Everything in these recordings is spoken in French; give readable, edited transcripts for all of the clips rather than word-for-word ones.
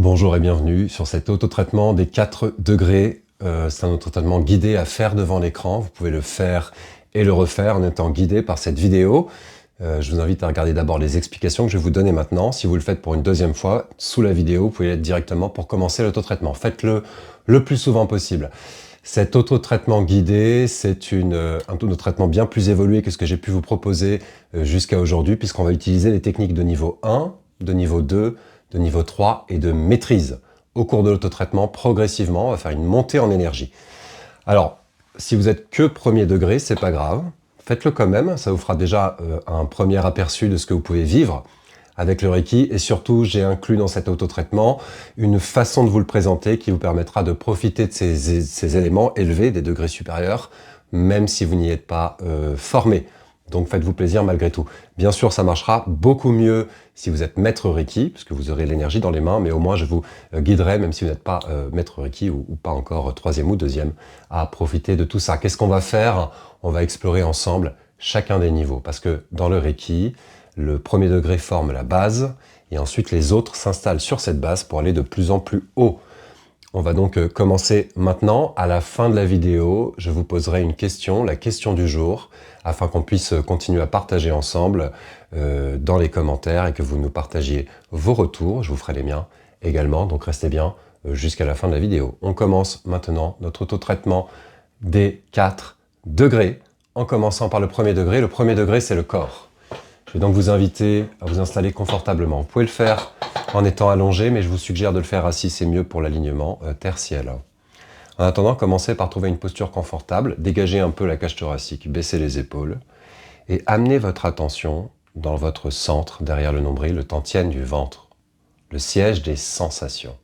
Bonjour et bienvenue sur cet autotraitement des 4 degrés. C'est un autotraitement guidé à faire devant l'écran. Vous pouvez le faire et le refaire en étant guidé par cette vidéo. Je vous invite à regarder d'abord les explications que je vais vous donner maintenant. Si vous le faites pour une deuxième fois, sous la vidéo, vous pouvez l'être directement pour commencer l'autotraitement. Faites-le le plus souvent possible. Cet autotraitement guidé, c'est un autotraitement bien plus évolué que ce que j'ai pu vous proposer jusqu'à aujourd'hui, puisqu'on va utiliser les techniques de niveau 1, de niveau 2, de niveau 3 et de maîtrise. Au cours de l'autotraitement, progressivement, on va faire une montée en énergie. Alors, si vous êtes que premier degré, c'est pas grave. Faites-le quand même, ça vous fera déjà un premier aperçu de ce que vous pouvez vivre avec le Reiki. Et surtout, j'ai inclus dans cet autotraitement une façon de vous le présenter qui vous permettra de profiter de ces éléments élevés, des degrés supérieurs, même si vous n'y êtes pas formé. Donc faites-vous plaisir malgré tout. Bien sûr, ça marchera beaucoup mieux si vous êtes maître Reiki, puisque vous aurez l'énergie dans les mains, mais au moins je vous guiderai, même si vous n'êtes pas maître Reiki ou pas encore troisième ou deuxième, à profiter de tout ça. Qu'est-ce qu'on va faire? On va explorer ensemble chacun des niveaux, parce que dans le Reiki, le premier degré forme la base, et ensuite les autres s'installent sur cette base pour aller de plus en plus haut. On va donc commencer maintenant. À la fin de la vidéo, je vous poserai une question, la question du jour, afin qu'on puisse continuer à partager ensemble dans les commentaires et que vous nous partagiez vos retours. Je vous ferai les miens également, donc restez bien jusqu'à la fin de la vidéo. On commence maintenant notre autotraitement des 4 degrés, en commençant par le premier degré. Le premier degré, c'est le corps. Je vais donc vous inviter à vous installer confortablement. Vous pouvez le faire en étant allongé, mais je vous suggère de le faire assis, c'est mieux pour l'alignement tertiel. En attendant, commencez par trouver une posture confortable, dégagez un peu la cage thoracique, baissez les épaules et amenez votre attention dans votre centre, derrière le nombril, le tantien du ventre, le siège des sensations.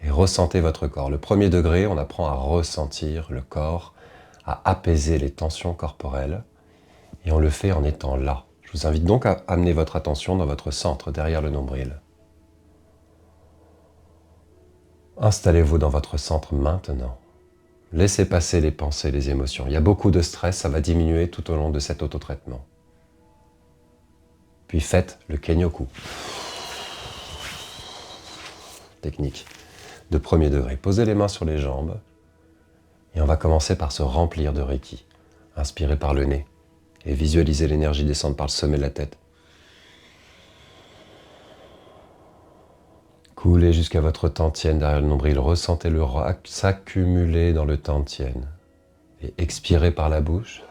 Et ressentez votre corps. Le premier degré, on apprend à ressentir le corps, à apaiser les tensions corporelles, et on le fait en étant là. Je vous invite donc à amener votre attention dans votre centre, derrière le nombril. Installez-vous dans votre centre maintenant. Laissez passer les pensées, les émotions. Il y a beaucoup de stress, ça va diminuer tout au long de cet autotraitement. Puis faites le Kenyoku. Technique de premier degré. Posez les mains sur les jambes et on va commencer par se remplir de Reiki. Inspirez par le nez et visualisez l'énergie descendre par le sommet de la tête. Coulez jusqu'à votre tantienne derrière le nombril. Ressentez-le s'accumuler dans le tantienne. Et expirez par la bouche.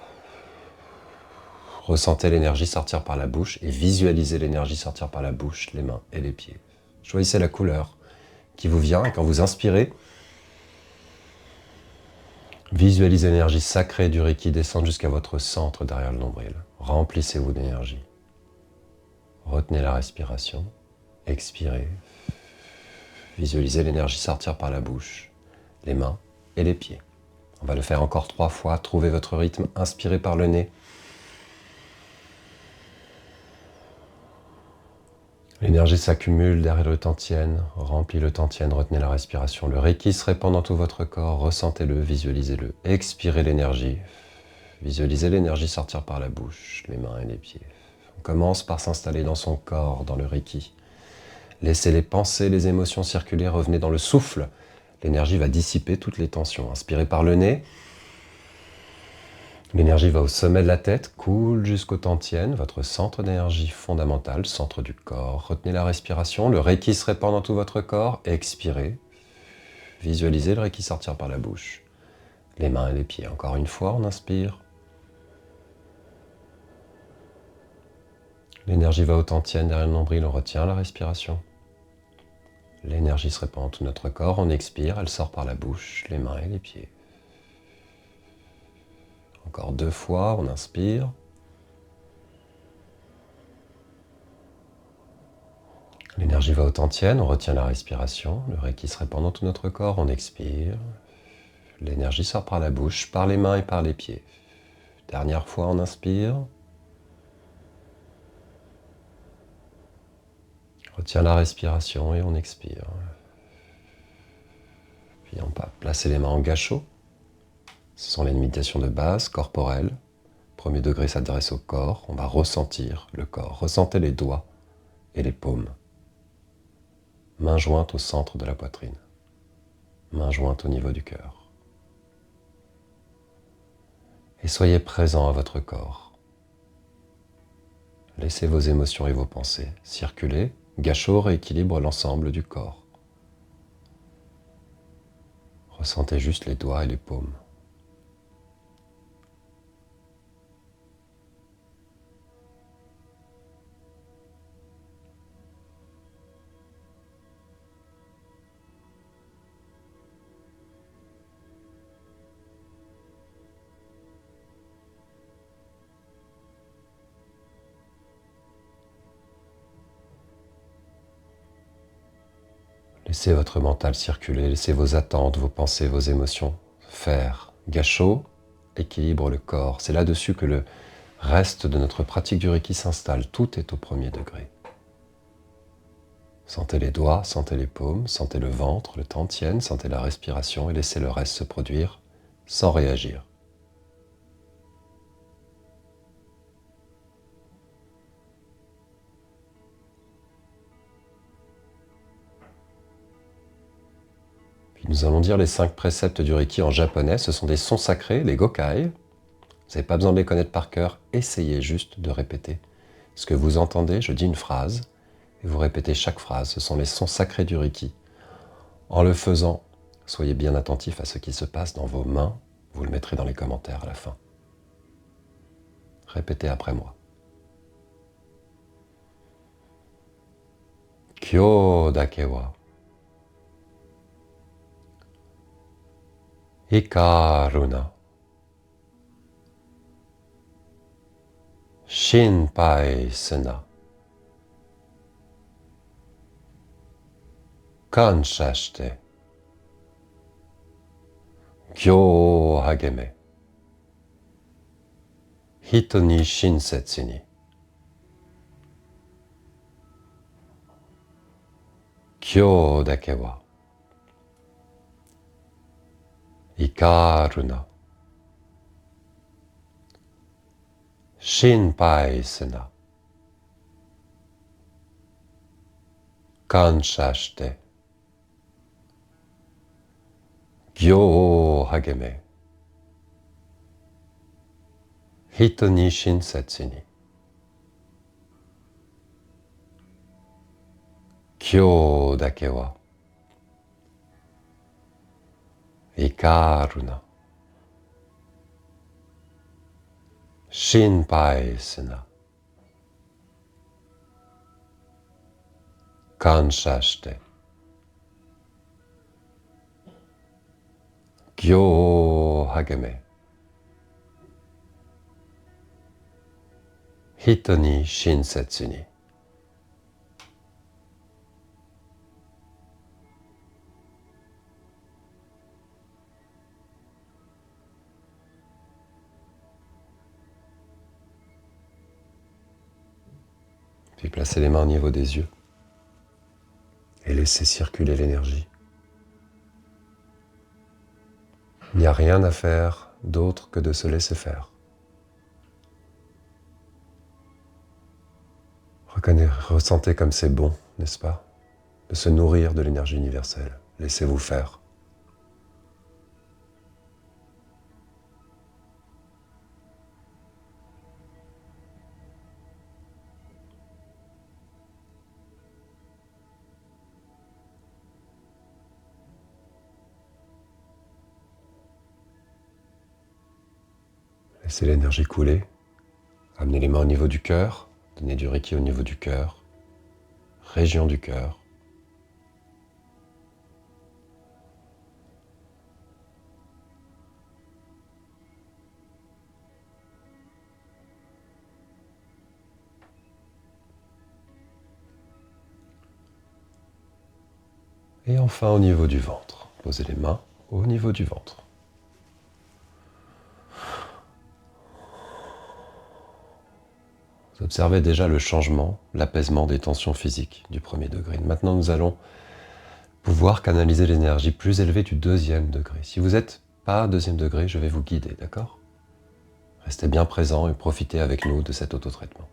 Ressentez l'énergie sortir par la bouche et visualisez l'énergie sortir par la bouche, les mains et les pieds. Choisissez la couleur qui vous vient et quand vous inspirez, visualisez l'énergie sacrée du Reiki descendre jusqu'à votre centre derrière le nombril. Remplissez-vous d'énergie. Retenez la respiration. Expirez. Visualisez l'énergie sortir par la bouche, les mains et les pieds. On va le faire encore 3 fois. Trouvez votre rythme. Inspirez par le nez. L'énergie s'accumule derrière le tantien, remplit le tantien, retenez la respiration. Le Reiki se répand dans tout votre corps, ressentez-le, visualisez-le. Expirez l'énergie. Visualisez l'énergie sortir par la bouche, les mains et les pieds. On commence par s'installer dans son corps, dans le Reiki. Laissez les pensées, les émotions circuler, revenez dans le souffle. L'énergie va dissiper toutes les tensions. Inspirez par le nez. L'énergie va au sommet de la tête, coule jusqu'au tantien, votre centre d'énergie fondamental, centre du corps. Retenez la respiration, le Reiki se répand dans tout votre corps. Expirez. Visualisez le Reiki sortir par la bouche. Les mains et les pieds. Encore une fois, on inspire. L'énergie va au tantien derrière le nombril, on retient la respiration. L'énergie se répand dans tout notre corps, on expire, elle sort par la bouche, les mains et les pieds. Encore 2 fois, on inspire. L'énergie va au tantien, on retient la respiration, le Reiki se répand dans tout notre corps, on expire. L'énergie sort par la bouche, par les mains et par les pieds. Dernière fois, on inspire. Retient la respiration et on expire. Puis on va placer les mains en gâchot. Ce sont les méditations de base, corporelles. Premier degré s'adresse au corps. On va ressentir le corps. Ressentez les doigts et les paumes. Main jointe au centre de la poitrine. Main jointe au niveau du cœur. Et soyez présent à votre corps. Laissez vos émotions et vos pensées circuler. Gassho rééquilibre l'ensemble du corps. Ressentez juste les doigts et les paumes. Laissez votre mental circuler, laissez vos attentes, vos pensées, vos émotions faire. Gassho équilibre le corps. C'est là-dessus que le reste de notre pratique du Reiki s'installe. Tout est au premier degré. Sentez les doigts, sentez les paumes, sentez le ventre, le tantien, sentez la respiration et laissez le reste se produire sans réagir. Nous allons dire les 5 préceptes du Reiki en japonais. Ce sont des sons sacrés, les Gokai. Vous n'avez pas besoin de les connaître par cœur. Essayez juste de répéter ce que vous entendez. Je dis une phrase et vous répétez chaque phrase. Ce sont les sons sacrés du Reiki. En le faisant, soyez bien attentifs à ce qui se passe dans vos mains. Vous le mettrez dans les commentaires à la fin. Répétez après moi. Kyo dake wa Hikaruna Shinpai suna Kansha shite Gyo o hageme Hito ni shinsetsu ni Kyo dake wa Hikaruna Shinpai suna Kansha shite Gyo o hageme Hito ni shinsetsu ni Kyo dake wa Hikaruna Shinpai suna Kansha shite Gyo o hageme Hito ni shinsetsu ni. Puis placez les mains au niveau des yeux et laissez circuler l'énergie. Il n'y a rien à faire d'autre que de se laisser faire. Ressentez comme c'est bon, n'est-ce pas, de se nourrir de l'énergie universelle. Laissez-vous faire. Laissez l'énergie couler. Amenez les mains au niveau du cœur. Donnez du Reiki au niveau du cœur. Région du cœur. Et enfin au niveau du ventre. Posez les mains au niveau du ventre. Vous observez déjà le changement, l'apaisement des tensions physiques du premier degré. Maintenant, nous allons pouvoir canaliser l'énergie plus élevée du deuxième degré. Si vous n'êtes pas deuxième degré, je vais vous guider, d'accord ? Restez bien présent et profitez avec nous de cet autotraitement.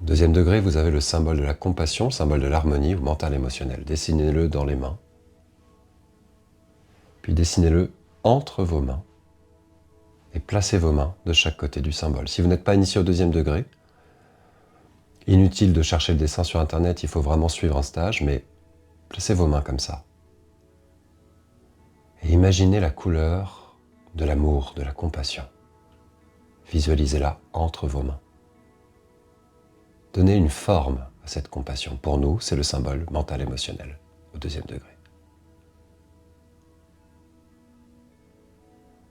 Deuxième degré, vous avez le symbole de la compassion, le symbole de l'harmonie ou mental émotionnel. Dessinez-le dans les mains. Puis dessinez-le entre vos mains. Et placez vos mains de chaque côté du symbole. Si vous n'êtes pas initié au deuxième degré, inutile de chercher le dessin sur internet, il faut vraiment suivre un stage, mais placez vos mains comme ça. Et imaginez la couleur de l'amour, de la compassion. Visualisez-la entre vos mains. Donnez une forme à cette compassion. Pour nous, c'est le symbole mental émotionnel au deuxième degré.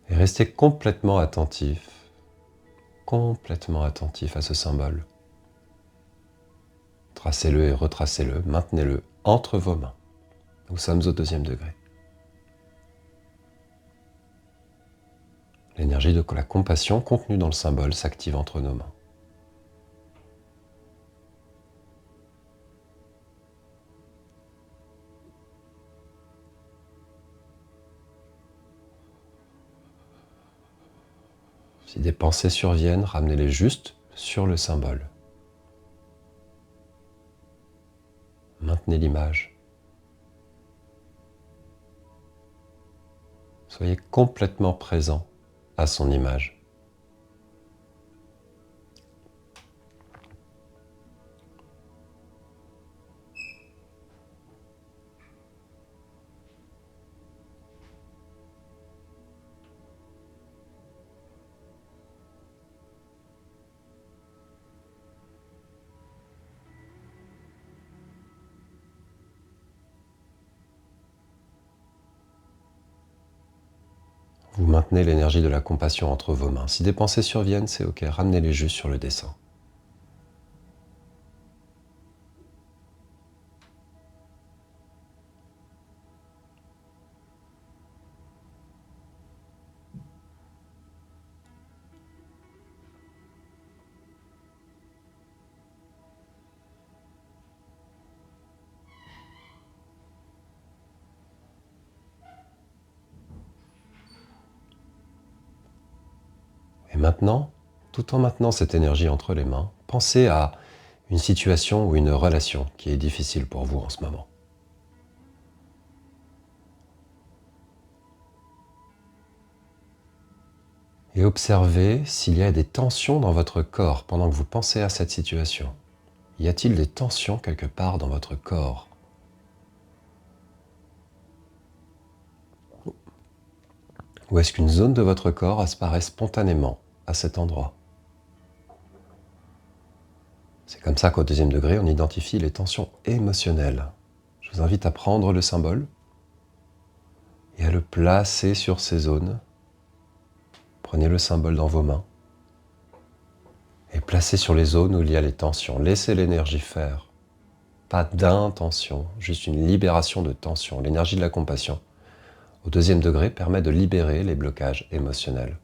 Et restez complètement attentif à ce symbole. Tracez-le et retracez-le, maintenez-le entre vos mains. Nous sommes au deuxième degré. L'énergie de la compassion contenue dans le symbole s'active entre nos mains. Si des pensées surviennent, ramenez-les juste sur le symbole. Maintenez l'image. Soyez complètement présent à son image. Vous maintenez l'énergie de la compassion entre vos mains. Si des pensées surviennent, c'est ok, ramenez-les juste sur le dessin. Et maintenant, tout en maintenant cette énergie entre les mains, pensez à une situation ou une relation qui est difficile pour vous en ce moment. Et observez s'il y a des tensions dans votre corps pendant que vous pensez à cette situation. Y a-t-il des tensions quelque part dans votre corps ? Ou est-ce qu'une zone de votre corps apparaît spontanément à cet endroit ? C'est comme ça qu'au deuxième degré, on identifie les tensions émotionnelles. Je vous invite à prendre le symbole et à le placer sur ces zones. Prenez le symbole dans vos mains et placez sur les zones où il y a les tensions. Laissez l'énergie faire. Pas d'intention, juste une libération de tension. L'énergie de la compassion, au deuxième degré, permet de libérer les blocages émotionnels.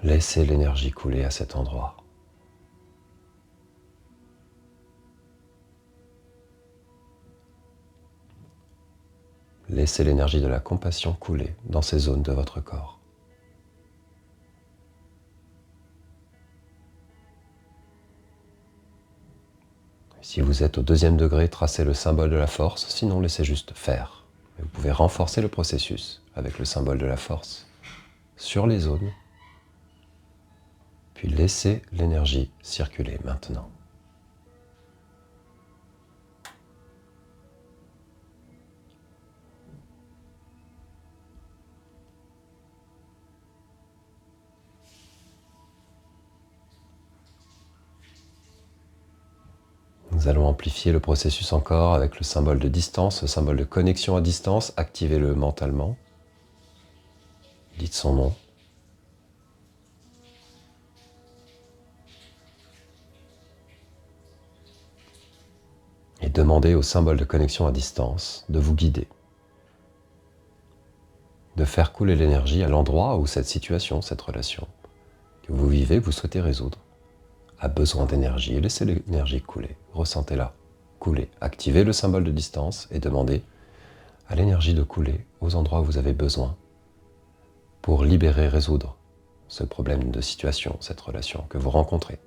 Laissez l'énergie couler à cet endroit. Laissez l'énergie de la compassion couler dans ces zones de votre corps. Si vous êtes au deuxième degré, tracez le symbole de la force, sinon laissez juste faire. Vous pouvez renforcer le processus avec le symbole de la force sur les zones, puis laissez l'énergie circuler maintenant. Nous allons amplifier le processus encore avec le symbole de distance, le symbole de connexion à distance. Activez-le mentalement. Dites son nom. Et demandez au symbole de connexion à distance de vous guider, de faire couler l'énergie à l'endroit où cette situation, cette relation que vous vivez, vous souhaitez résoudre, a besoin d'énergie. Et laissez l'énergie couler, ressentez-la couler. Activez le symbole de distance et demandez à l'énergie de couler aux endroits où vous avez besoin pour libérer, résoudre ce problème de situation, cette relation que vous rencontrez.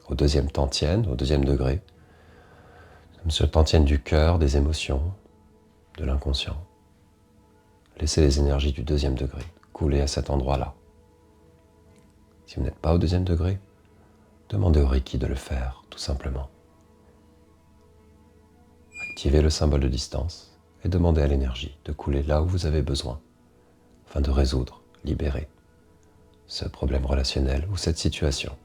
Au deuxième tantième, au deuxième degré, ce tantième du cœur, des émotions, de l'inconscient. Laissez les énergies du deuxième degré couler à cet endroit-là. Si vous n'êtes pas au deuxième degré, demandez au Reiki de le faire, tout simplement. Activez le symbole de distance et demandez à l'énergie de couler là où vous avez besoin, afin de résoudre, libérer ce problème relationnel ou cette situation.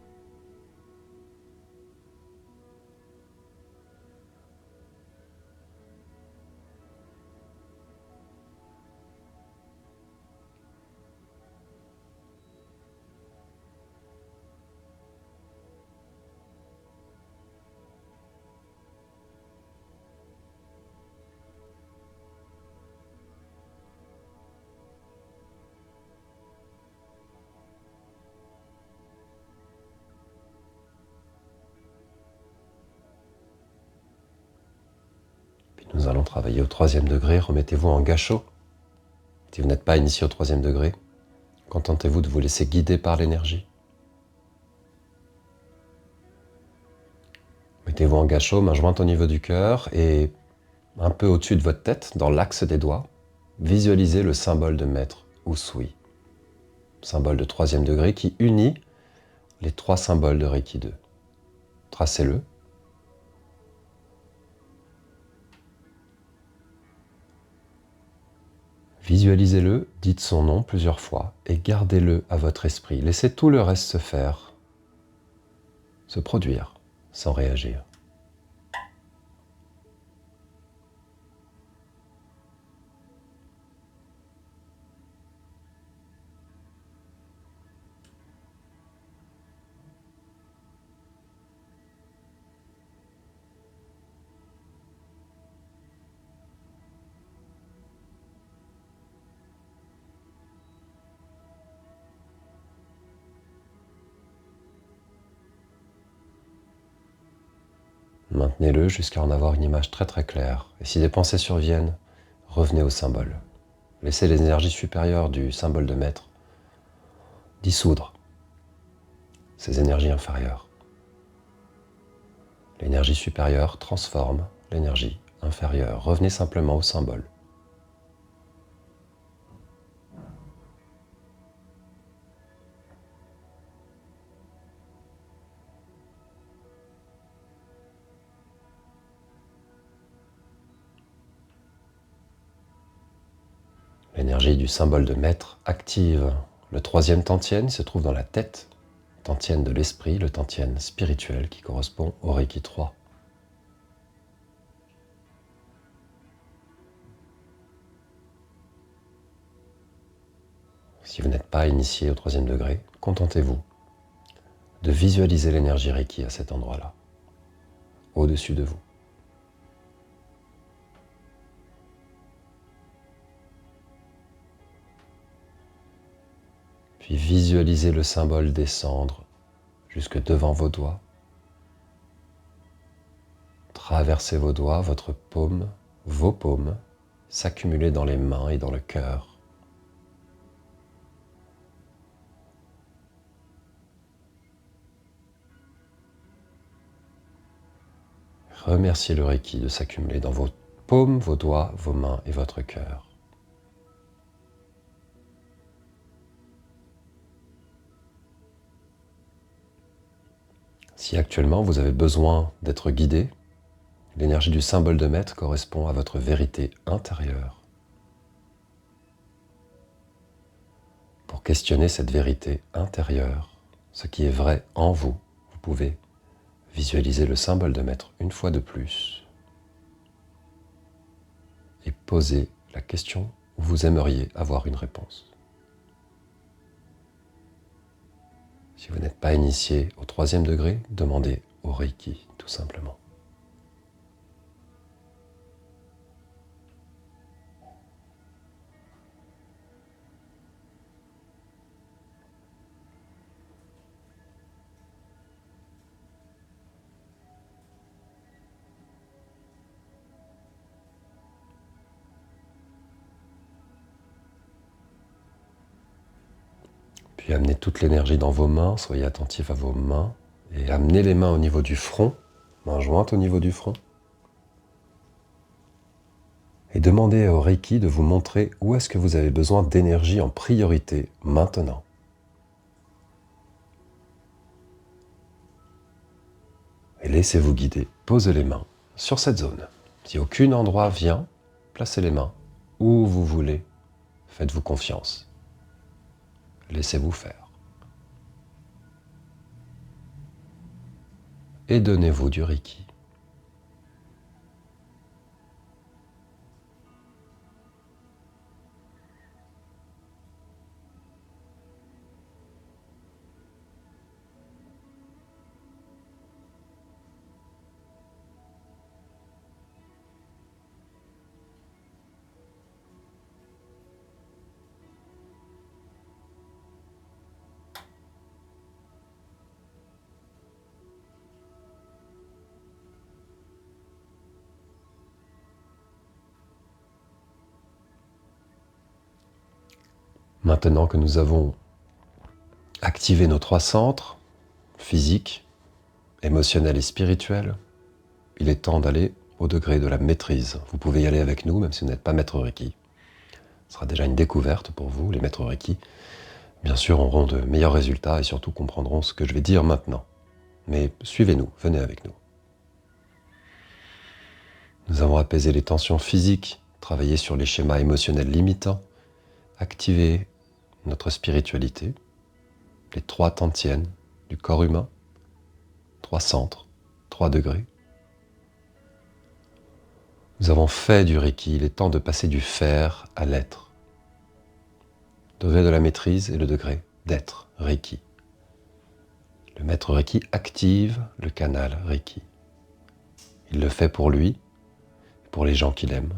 Nous allons travailler au troisième degré. Remettez-vous en gâchot. Si vous n'êtes pas initié au troisième degré, contentez-vous de vous laisser guider par l'énergie. Mettez-vous en gâchot, main jointe au niveau du cœur et un peu au-dessus de votre tête, dans l'axe des doigts, visualisez le symbole de maître Usui, symbole de troisième degré qui unit les trois symboles de Reiki 2. Tracez-le. Visualisez-le, dites son nom plusieurs fois et gardez-le à votre esprit. Laissez tout le reste se faire, se produire, sans réagir. Maintenez-le jusqu'à en avoir une image très très claire. Et si des pensées surviennent, revenez au symbole. Laissez les énergies supérieures du symbole de maître dissoudre ces énergies inférieures. L'énergie supérieure transforme l'énergie inférieure. Revenez simplement au symbole. L'énergie du symbole de maître active le troisième tantienne, se trouve dans la tête, tantienne de l'esprit, le tantienne spirituel qui correspond au Reiki 3. Si vous n'êtes pas initié au troisième degré, contentez-vous de visualiser l'énergie Reiki à cet endroit-là, au-dessus de vous. Puis visualisez le symbole descendre jusque devant vos doigts. Traversez vos doigts, votre paume, vos paumes, s'accumuler dans les mains et dans le cœur. Remerciez le Reiki de s'accumuler dans vos paumes, vos doigts, vos mains et votre cœur. Si actuellement vous avez besoin d'être guidé, l'énergie du symbole de maître correspond à votre vérité intérieure. Pour questionner cette vérité intérieure, ce qui est vrai en vous, vous pouvez visualiser le symbole de maître une fois de plus et poser la question où vous aimeriez avoir une réponse. Si vous n'êtes pas initié au troisième degré, demandez au Reiki, tout simplement. Puis Puis amenez toute l'énergie dans vos mains, soyez attentif à vos mains. Et amenez les mains au niveau du front, main jointe au niveau du front. Et demandez au Reiki de vous montrer où est-ce que vous avez besoin d'énergie en priorité maintenant. Et laissez-vous guider, posez les mains sur cette zone. Si aucun endroit vient, placez les mains où vous voulez. Faites-vous confiance. Laissez-vous faire. Et donnez-vous du Reiki. Maintenant que nous avons activé nos 3 centres, physique, émotionnel et spirituel, il est temps d'aller au degré de la maîtrise. Vous pouvez y aller avec nous, même si vous n'êtes pas maître Reiki. Ce sera déjà une découverte pour vous, les maîtres Reiki. Bien sûr, auront de meilleurs résultats et surtout comprendront ce que je vais dire maintenant. Mais suivez-nous, venez avec nous. Nous avons apaisé les tensions physiques, travaillé sur les schémas émotionnels limitants, activé notre spiritualité, les 3 tantiènes du corps humain, 3 centres, 3 degrés. Nous avons fait du Reiki, il est temps de passer du faire à l'être. Le degré de la maîtrise et le degré d'être Reiki. Le maître Reiki active le canal Reiki. Il le fait pour lui, pour les gens qu'il aime.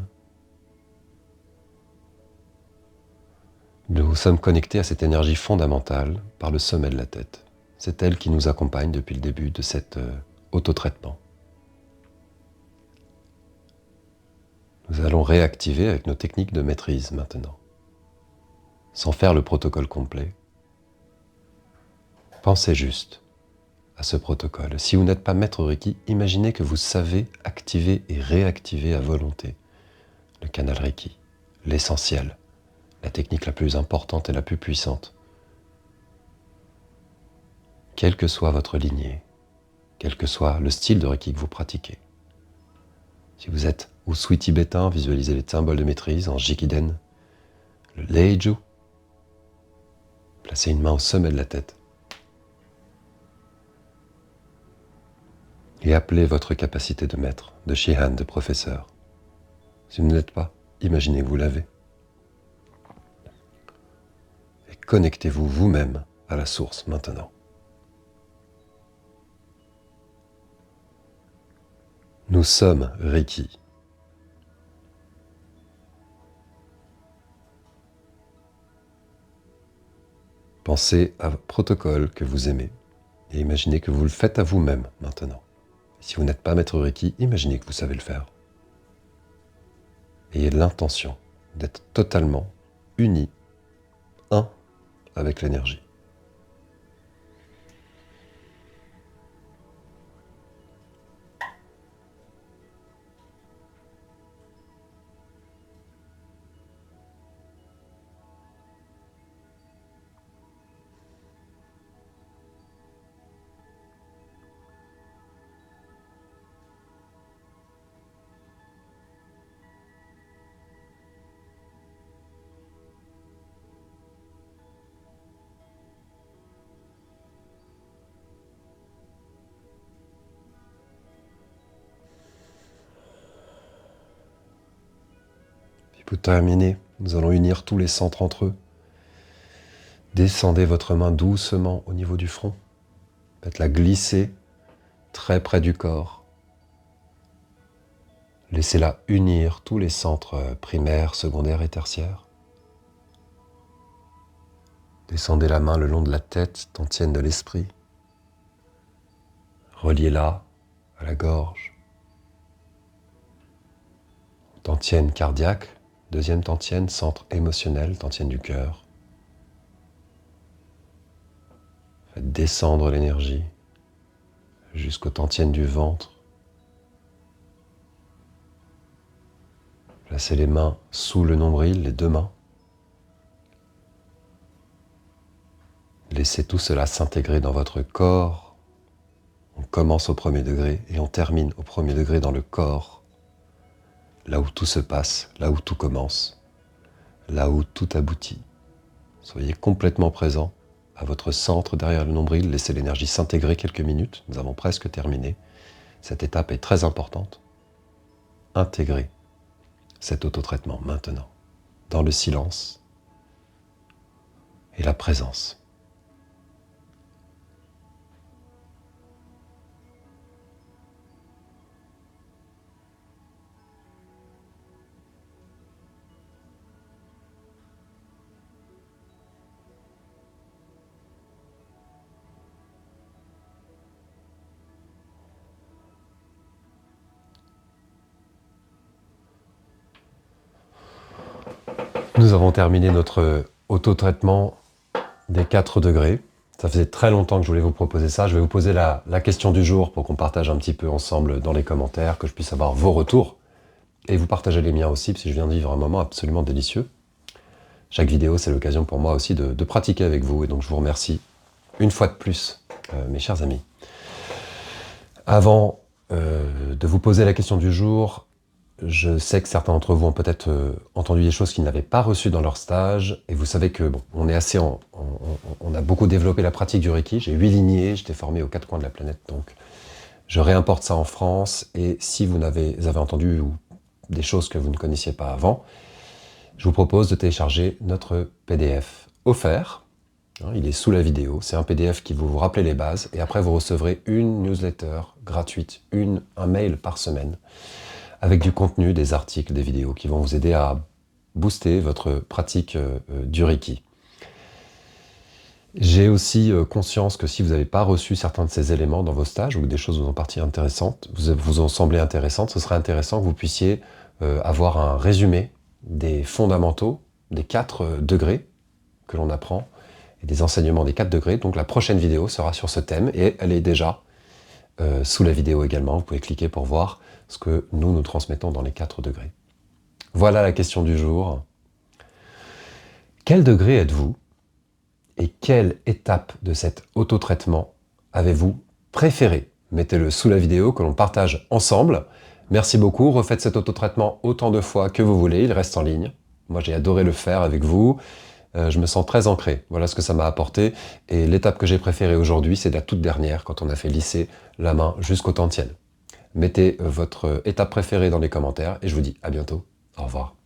Nous sommes connectés à cette énergie fondamentale par le sommet de la tête. C'est elle qui nous accompagne depuis le début de cet autotraitement. Nous allons réactiver avec nos techniques de maîtrise maintenant. Sans faire le protocole complet, pensez juste à ce protocole. Si vous n'êtes pas maître Reiki, imaginez que vous savez activer et réactiver à volonté le canal Reiki, l'essentiel, la technique la plus importante et la plus puissante. Quelle que soit votre lignée, quel que soit le style de Reiki que vous pratiquez. Si vous êtes Usui tibétain, visualisez les symboles de maîtrise en Jikiden, le Leiju. Placez une main au sommet de la tête. Et appelez votre capacité de maître, de Shihan, de professeur. Si vous ne l'êtes pas, imaginez que vous l'avez. Et connectez-vous vous-même à la source maintenant. Nous sommes Reiki. Pensez à un protocole que vous aimez et imaginez que vous le faites à vous-même maintenant. Si vous n'êtes pas maître Reiki, imaginez que vous savez le faire. Ayez l'intention d'être totalement uni, un avec l'énergie. Pour terminer, nous allons unir tous les centres entre eux. Descendez votre main doucement au niveau du front. Faites-la glisser très près du corps. Laissez-la unir tous les centres primaires, secondaires et tertiaires. Descendez la main le long de la tête, tantienne de l'esprit. Reliez-la à la gorge. Tantienne cardiaque, deuxième tantienne, centre émotionnel, tantienne du cœur. Faites descendre l'énergie jusqu'aux tantièmes du ventre. Placez les mains sous le nombril, les deux mains. Laissez tout cela s'intégrer dans votre corps. On commence au premier degré et on termine au premier degré dans le corps, là où tout se passe, là où tout commence, là où tout aboutit. Soyez complètement présent à votre centre derrière le nombril, laissez l'énergie s'intégrer quelques minutes, nous avons presque terminé. Cette étape est très importante. Intégrez cet autotraitement maintenant, dans le silence et la présence. Nous avons terminé notre autotraitement des 4 degrés. Ça faisait très longtemps que je voulais vous proposer ça. Je vais vous poser la question du jour pour qu'on partage un petit peu ensemble dans les commentaires, que je puisse avoir vos retours. Et vous partagez les miens aussi, parce que je viens de vivre un moment absolument délicieux. Chaque vidéo, c'est l'occasion pour moi aussi de pratiquer avec vous. Et donc je vous remercie une fois de plus, mes chers amis. Avant de vous poser la question du jour, je sais que certains d'entre vous ont peut-être entendu des choses qu'ils n'avaient pas reçues dans leur stage. Et vous savez que bon, on a beaucoup développé la pratique du Reiki. J'ai 8 lignées, j'étais formé aux 4 coins de la planète. Donc je réimporte ça en France. Et si vous avez entendu des choses que vous ne connaissiez pas avant, je vous propose de télécharger notre PDF offert. Il est sous la vidéo. C'est un PDF qui vous rappelle les bases. Et après, vous recevrez une newsletter gratuite, un mail par semaine, avec du contenu, des articles, des vidéos qui vont vous aider à booster votre pratique du Reiki. J'ai aussi conscience que si vous n'avez pas reçu certains de ces éléments dans vos stages ou que des choses vous ont paru intéressantes, vous ont semblé intéressantes, ce serait intéressant que vous puissiez avoir un résumé des fondamentaux, des 4 degrés que l'on apprend, et des enseignements des 4 degrés. Donc la prochaine vidéo sera sur ce thème, et elle est déjà sous la vidéo également. Vous pouvez cliquer pour voir ce que nous transmettons dans les 4 degrés. Voilà la question du jour. Quel degré êtes-vous? Et quelle étape de cet autotraitement avez-vous préféré? Mettez-le sous la vidéo que l'on partage ensemble. Merci beaucoup, refaites cet autotraitement autant de fois que vous voulez, il reste en ligne. Moi j'ai adoré le faire avec vous, je me sens très ancré, voilà ce que ça m'a apporté. Et l'étape que j'ai préférée aujourd'hui, c'est la toute dernière, quand on a fait lisser la main jusqu'au tantienne. Mettez votre étape préférée dans les commentaires et je vous dis à bientôt, au revoir.